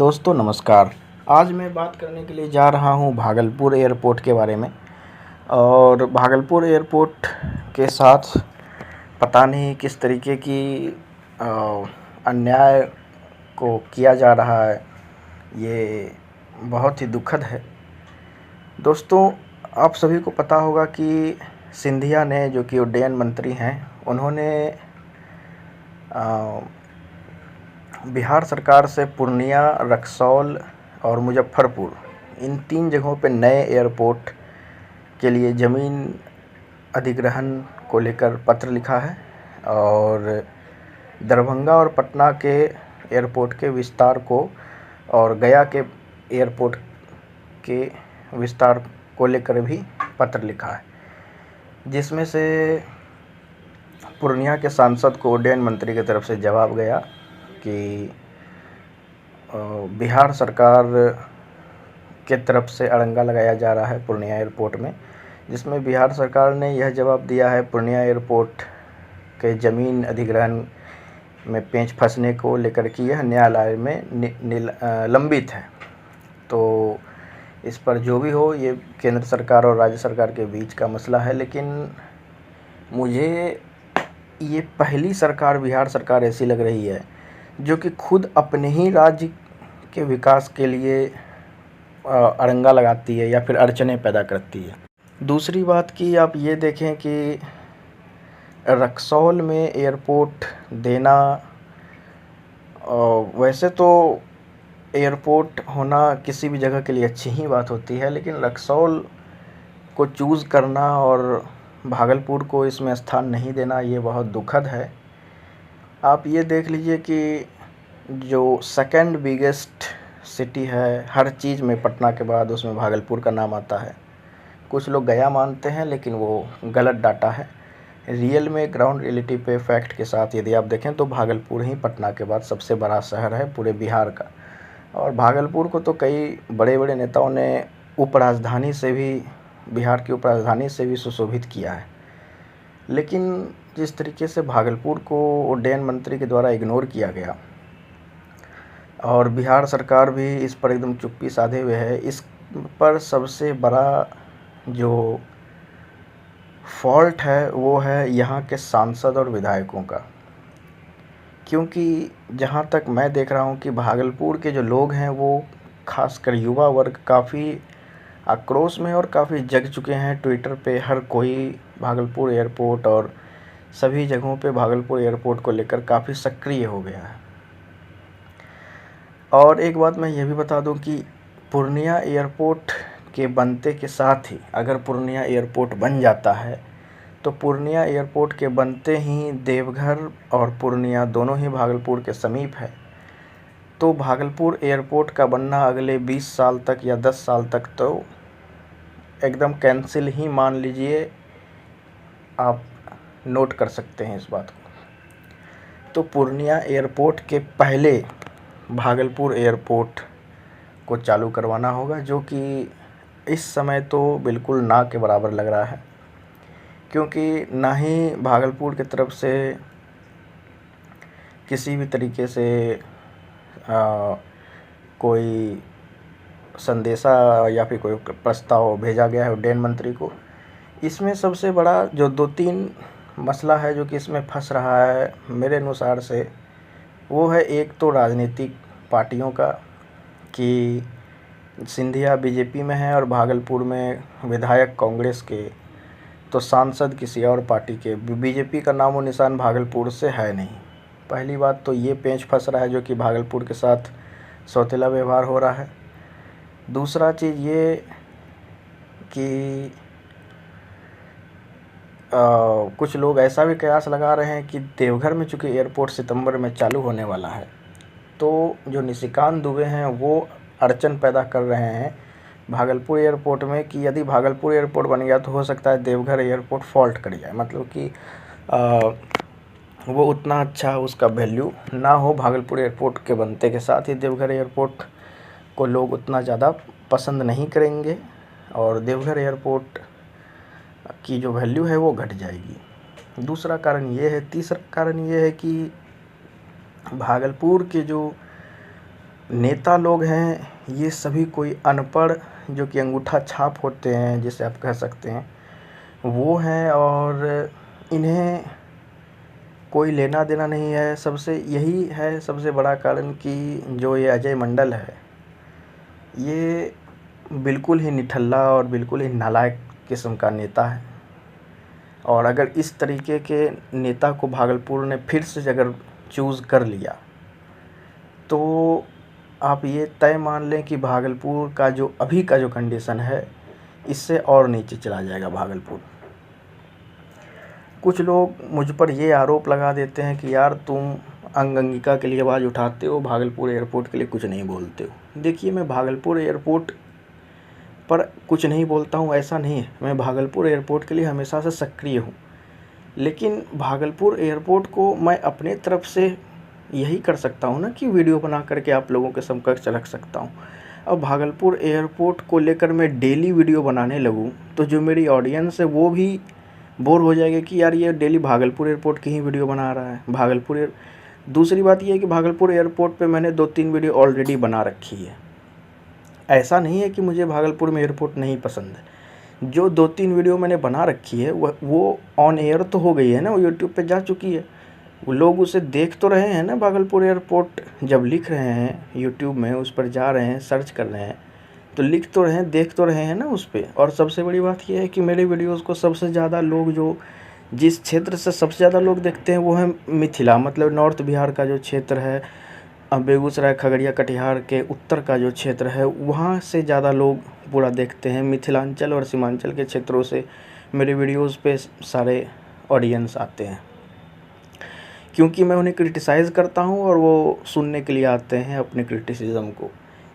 दोस्तों नमस्कार। आज मैं बात करने के लिए जा रहा हूं भागलपुर एयरपोर्ट के बारे में। और भागलपुर एयरपोर्ट के साथ पता नहीं किस तरीके की अ, अन्याय को किया जा रहा है। ये बहुत ही दुखद है। दोस्तों, आप सभी को पता होगा कि सिंधिया ने, जो कि उड्डयन मंत्री हैं, उन्होंने बिहार सरकार से पूर्णिया, रक्सौल और मुजफ्फरपुर, इन 3 जगहों पे नए एयरपोर्ट के लिए ज़मीन अधिग्रहण को लेकर पत्र लिखा है। और दरभंगा और पटना के एयरपोर्ट के विस्तार को और गया के एयरपोर्ट के विस्तार को लेकर भी पत्र लिखा है, जिसमें से पूर्णिया के सांसद को उड्डयन मंत्री की तरफ से जवाब गया कि बिहार सरकार के तरफ से अड़ंगा लगाया जा रहा है पूर्णिया एयरपोर्ट में, जिसमें बिहार सरकार ने यह जवाब दिया है पूर्णिया एयरपोर्ट के ज़मीन अधिग्रहण में पेंच फंसने को लेकर कि यह न्यायालय में लंबित है। तो इस पर जो भी हो, ये केंद्र सरकार और राज्य सरकार के बीच का मसला है। लेकिन मुझे ये पहली सरकार, बिहार सरकार, ऐसी लग रही है जो कि खुद अपने ही राज्य के विकास के लिए अड़ंगा लगाती है या फिर अड़चने पैदा करती है। दूसरी बात कि आप ये देखें कि रक्सौल में एयरपोर्ट देना, वैसे तो एयरपोर्ट होना किसी भी जगह के लिए अच्छी ही बात होती है, लेकिन रक्सौल को चूज़ करना और भागलपुर को इसमें स्थान नहीं देना, ये बहुत दुखद है। आप ये देख लीजिए कि जो सेकंड बिगेस्ट सिटी है हर चीज़ में, पटना के बाद उसमें भागलपुर का नाम आता है। कुछ लोग गया मानते हैं, लेकिन वो गलत डाटा है। रियल में, ग्राउंड रियलिटी पे, फैक्ट के साथ यदि आप देखें तो भागलपुर ही पटना के बाद सबसे बड़ा शहर है पूरे बिहार का। और भागलपुर को तो कई बड़े बड़े नेताओं ने उपराजधानी से भी, बिहार की उपराजधानी से भी सुशोभित किया है। लेकिन जिस तरीके से भागलपुर को उड्डयन मंत्री के द्वारा इग्नोर किया गया और बिहार सरकार भी इस पर एकदम चुप्पी साधे हुए है, इस पर सबसे बड़ा जो फॉल्ट है वो है यहाँ के सांसद और विधायकों का। क्योंकि जहाँ तक मैं देख रहा हूँ कि भागलपुर के जो लोग हैं वो खासकर युवा वर्ग काफ़ी आक्रोश में और काफ़ी जग चुके हैं। ट्विटर पे हर कोई भागलपुर एयरपोर्ट और सभी जगहों पे भागलपुर एयरपोर्ट को लेकर काफ़ी सक्रिय हो गया है। और एक बात मैं ये भी बता दूं कि पूर्णिया एयरपोर्ट के बनते के साथ ही, अगर पूर्णिया एयरपोर्ट बन जाता है तो पूर्णिया एयरपोर्ट के बनते ही देवघर और पूर्णिया दोनों ही भागलपुर के समीप है। तो भागलपुर एयरपोर्ट का बनना अगले 20 साल तक या 10 साल तक तो एकदम कैंसिल ही मान लीजिए, आप नोट कर सकते हैं इस बात को। तो पूर्णिया एयरपोर्ट के पहले भागलपुर एयरपोर्ट को चालू करवाना होगा, जो कि इस समय तो बिल्कुल ना के बराबर लग रहा है। क्योंकि ना ही भागलपुर की तरफ से किसी भी तरीके से कोई संदेशा या फिर कोई प्रस्ताव भेजा गया है उड्डयन मंत्री को। इसमें सबसे बड़ा जो 2-3 मसला है जो कि इसमें फंस रहा है मेरे अनुसार से, वो है एक तो राजनीतिक पार्टियों का, कि सिंधिया बीजेपी में है और भागलपुर में विधायक कांग्रेस के, तो सांसद किसी और पार्टी के। बीजेपी का नामो निशान भागलपुर से है नहीं। पहली बात तो ये पेंच फंस रहा है जो कि भागलपुर के साथ सौतेला व्यवहार हो रहा है। दूसरा चीज़ ये कि कुछ लोग ऐसा भी कयास लगा रहे हैं कि देवघर में चूँकि एयरपोर्ट सितंबर में चालू होने वाला है, तो जो निशिकांत दुबे हैं वो अड़चन पैदा कर रहे हैं भागलपुर एयरपोर्ट में, कि यदि भागलपुर एयरपोर्ट बन गया तो हो सकता है देवघर एयरपोर्ट फॉल्ट कर जाए। मतलब कि वो उतना अच्छा उसका वैल्यू ना हो। भागलपुर एयरपोर्ट के बनते के साथ ही देवघर एयरपोर्ट को लोग उतना ज़्यादा पसंद नहीं करेंगे और देवघर एयरपोर्ट की जो वैल्यू है वो घट जाएगी। दूसरा कारण ये है। तीसरा कारण ये है कि भागलपुर के जो नेता लोग हैं ये सभी कोई अनपढ़ जो कि अंगूठा छाप होते हैं जिसे आप कह सकते हैं वो हैं, और इन्हें कोई लेना देना नहीं है। सबसे यही है सबसे बड़ा कारण कि जो ये अजय मंडल है ये बिल्कुल ही निठल्ला और बिल्कुल ही नालायक किस्म का नेता है। और अगर इस तरीके के नेता को भागलपुर ने फिर से अगर चूज़ कर लिया तो आप ये तय मान लें कि भागलपुर का जो अभी का जो कंडीशन है इससे और नीचे चला जाएगा भागलपुर। कुछ लोग मुझ पर ये आरोप लगा देते हैं कि यार तुम अंगिका के लिए आवाज़ उठाते हो, भागलपुर एयरपोर्ट के लिए कुछ नहीं बोलते हो। देखिए, मैं भागलपुर एयरपोर्ट पर कुछ नहीं बोलता हूँ ऐसा नहीं है, मैं भागलपुर एयरपोर्ट के लिए हमेशा से सक्रिय हूँ। लेकिन भागलपुर एयरपोर्ट को मैं अपने तरफ से यही कर सकता हूँ ना कि वीडियो बना करके आप लोगों के समकक्ष रख सकता हूँ। अब भागलपुर एयरपोर्ट को लेकर मैं डेली वीडियो बनाने लगूँ तो जो मेरी ऑडियंस है वो भी बोर हो जाएगी कि यार ये डेली भागलपुर एयरपोर्ट की ही वीडियो बना रहा है। दूसरी बात ये है कि भागलपुर एयरपोर्ट पे मैंने 2-3 वीडियो ऑलरेडी बना रखी है। ऐसा नहीं है कि मुझे भागलपुर में एयरपोर्ट नहीं पसंद है। जो 2-3 वीडियो मैंने बना रखी है वो ऑन एयर तो हो गई है ना, वो यूट्यूब पे जा चुकी है, वो लोग उसे देख तो रहे हैं ना। भागलपुर एयरपोर्ट जब लिख रहे हैं यूट्यूब में, उस पर जा रहे हैं, सर्च कर रहे हैं तो लिख तो रहे हैं, देख तो रहे हैं ना उस पर। और सबसे बड़ी बात यह है कि मेरे वीडियोज़ को सबसे ज़्यादा लोग जो जिस क्षेत्र से सबसे ज़्यादा लोग देखते हैं वो है मिथिला, मतलब नॉर्थ बिहार का जो क्षेत्र है, बेगूसराय, खगड़िया, कटिहार के उत्तर का जो क्षेत्र है वहाँ से ज़्यादा लोग पूरा देखते हैं। मिथिलांचल और सीमांचल के क्षेत्रों से मेरे वीडियोज़ पे सारे ऑडियंस आते हैं क्योंकि मैं उन्हें क्रिटिसाइज़ करता हूँ और वो सुनने के लिए आते हैं अपने क्रिटिसिज्म को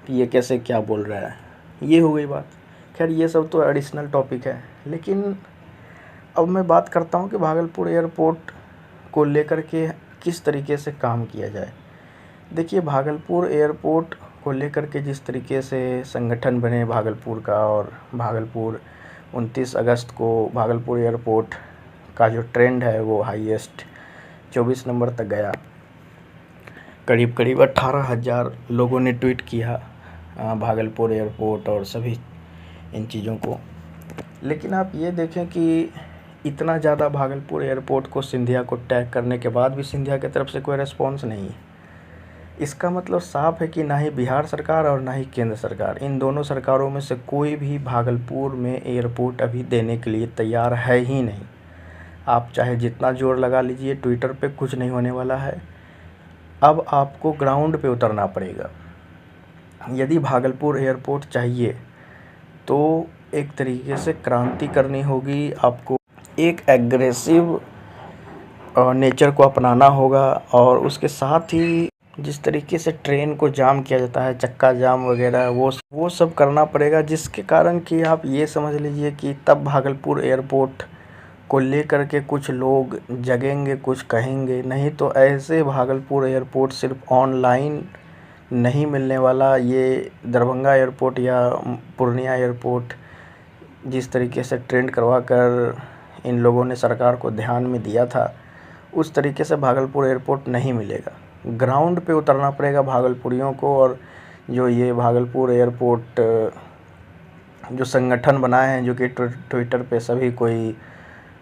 कि ये कैसे क्या बोल रहा है। ये हो गई बात। खैर ये सब तो एडिशनल टॉपिक है, लेकिन अब मैं बात करता हूँ कि भागलपुर एयरपोर्ट को लेकर के किस तरीके से काम किया जाए। देखिए, भागलपुर एयरपोर्ट को लेकर के जिस तरीके से संगठन बने भागलपुर का, और भागलपुर 29 अगस्त को भागलपुर एयरपोर्ट का जो ट्रेंड है वो हाईएस्ट 24 नंबर तक गया। करीब 18,000 लोगों ने ट्वीट किया भागलपुर एयरपोर्ट और सभी इन चीज़ों को। लेकिन आप ये देखें कि इतना ज़्यादा भागलपुर एयरपोर्ट को सिंधिया को टैग करने के बाद भी सिंधिया की तरफ से कोई रिस्पॉन्स नहीं है। इसका मतलब साफ है कि ना ही बिहार सरकार और ना ही केंद्र सरकार, इन दोनों सरकारों में से कोई भी भागलपुर में एयरपोर्ट अभी देने के लिए तैयार है ही नहीं। आप चाहे जितना जोर लगा लीजिए, ट्विटर पे कुछ नहीं होने वाला है। अब आपको ग्राउंड पे उतरना पड़ेगा। यदि भागलपुर एयरपोर्ट चाहिए तो एक तरीके से क्रांति करनी होगी, आपको एक एग्रेसिव नेचर को अपनाना होगा। और उसके साथ ही जिस तरीके से ट्रेन को जाम किया जाता है, चक्का जाम वगैरह, वो सब करना पड़ेगा, जिसके कारण कि आप ये समझ लीजिए कि तब भागलपुर एयरपोर्ट को लेकर के कुछ लोग जगेंगे, कुछ कहेंगे। नहीं तो ऐसे भागलपुर एयरपोर्ट सिर्फ ऑनलाइन नहीं मिलने वाला। ये दरभंगा एयरपोर्ट या पूर्णिया एयरपोर्ट जिस तरीके से ट्रेंड करवा कर इन लोगों ने सरकार को ध्यान में दिया था, उस तरीके से भागलपुर एयरपोर्ट नहीं मिलेगा। ग्राउंड पे उतरना पड़ेगा भागलपुरियों को। और जो ये भागलपुर एयरपोर्ट जो संगठन बनाए हैं, जो कि ट्विटर पे सभी कोई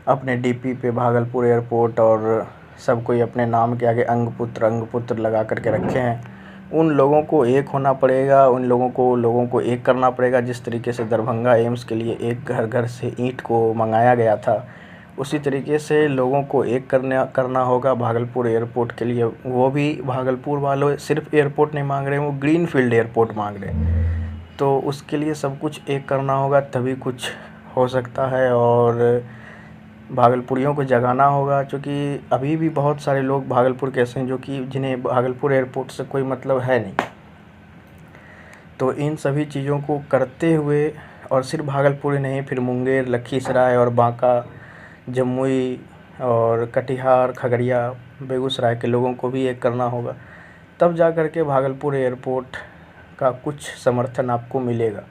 अपने डीपी पे भागलपुर एयरपोर्ट और सब कोई अपने नाम के आगे अंगपुत्र लगा करके रखे हैं, उन लोगों को एक होना पड़ेगा। उन लोगों को एक करना पड़ेगा। जिस तरीके से दरभंगा एम्स के लिए एक घर घर से ईंट को मंगाया गया था, उसी तरीके से लोगों को एक करना होगा भागलपुर एयरपोर्ट के लिए। वो भी भागलपुर वालों सिर्फ एयरपोर्ट नहीं मांग रहे हैं, वो ग्रीन फील्ड एयरपोर्ट मांग रहे हैं। तो उसके लिए सब कुछ एक करना होगा, तभी कुछ हो सकता है। और भागलपुरियों को जगाना होगा, क्योंकि अभी भी बहुत सारे लोग भागलपुर के ऐसे हैं जो कि जिन्हें भागलपुर एयरपोर्ट से कोई मतलब है नहीं। तो इन सभी चीज़ों को करते हुए, और सिर्फ भागलपुर ही नहीं, फिर मुंगेर, लखीसराय और बांका, जमुई और कटिहार, खगड़िया, बेगूसराय के लोगों को भी एक करना होगा। तब जा कर के भागलपुर एयरपोर्ट का कुछ समर्थन आपको मिलेगा।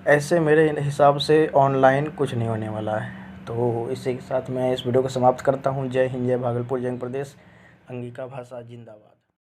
ऐसे मेरे हिसाब से ऑनलाइन कुछ नहीं होने वाला है। तो इसी के साथ मैं इस वीडियो को समाप्त करता हूँ। जय हिंद, जय भागलपुर, जय प्रदेश। अंगिका भाषा जिंदाबाद।